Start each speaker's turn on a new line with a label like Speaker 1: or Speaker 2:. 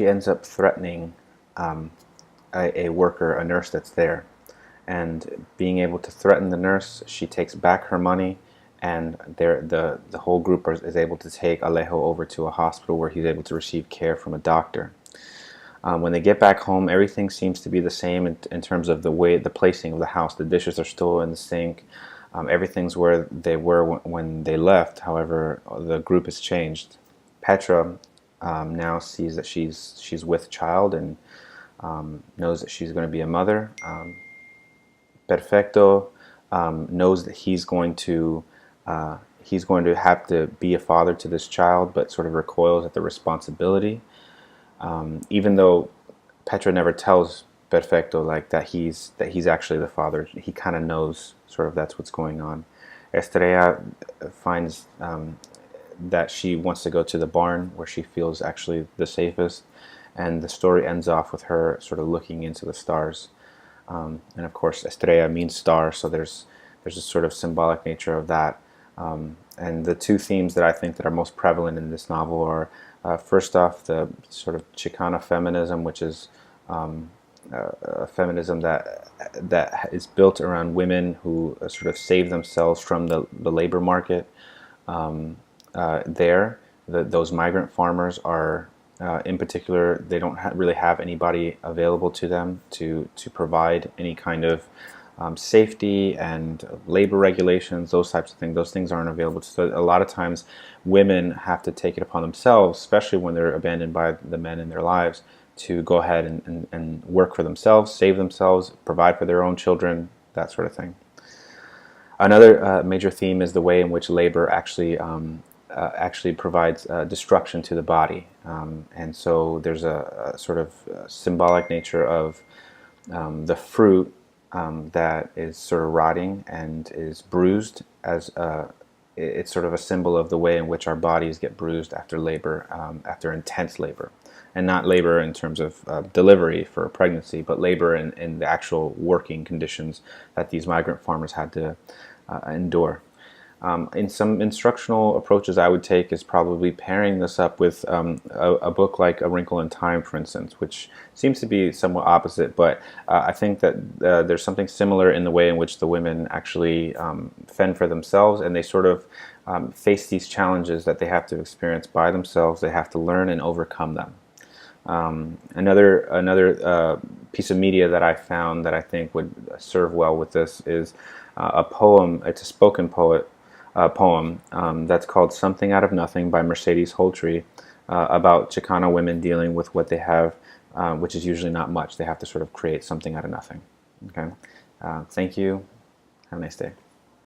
Speaker 1: she ends up threatening um, a worker, a nurse that's there. And being able to threaten the nurse, she takes back her money, and the whole group is able to take Alejo over to a hospital where he's able to receive care from a doctor. When they get back home, everything seems to be the same in terms of the placing of the house. The dishes are still in the sink. Everything's where they were when they left. However, the group has changed. Petra now sees that she's with child and knows that she's going to be a mother. Perfecto knows that he's going to have to be a father to this child, but sort of recoils at the responsibility. Even though Petra never tells Perfecto like that he's actually the father, he kind of knows sort of that's what's going on. Estrella finds that she wants to go to the barn where she feels actually the safest, and the story ends off with her sort of looking into the stars. And of course, Estrella means star, so there's a sort of symbolic nature of that. And the two themes that I think that are most prevalent in this novel are, first off, the sort of Chicana feminism, which is a feminism that is built around women who sort of save themselves from the labor market. Those migrant farmers are, in particular, they don't really have anybody available to them to provide any kind of safety and labor regulations, those types of things. Those things aren't available. So a lot of times women have to take it upon themselves, especially when they're abandoned by the men in their lives, to go ahead and work for themselves, save themselves, provide for their own children, that sort of thing. Another major theme is the way in which labor actually provides destruction to the body. And so there's a sort of symbolic nature of the fruit that is sort of rotting and is bruised, as it's sort of a symbol of the way in which our bodies get bruised after labor, after intense labor. And not labor in terms of delivery for a pregnancy, but labor in the actual working conditions that these migrant farmers had to endure. In some instructional approaches I would take is probably pairing this up with a book like A Wrinkle in Time, for instance, which seems to be somewhat opposite, but I think that there's something similar in the way in which the women actually fend for themselves, and they sort of face these challenges that they have to experience by themselves. They have to learn and overcome them. Another piece of media that I found that I think would serve well with this is a poem. It's a spoken poem that's called Something Out of Nothing by Mercedes Holtree, about Chicana women dealing with what they have, which is usually not much. They have to sort of create something out of nothing. Okay, thank you. Have a nice day.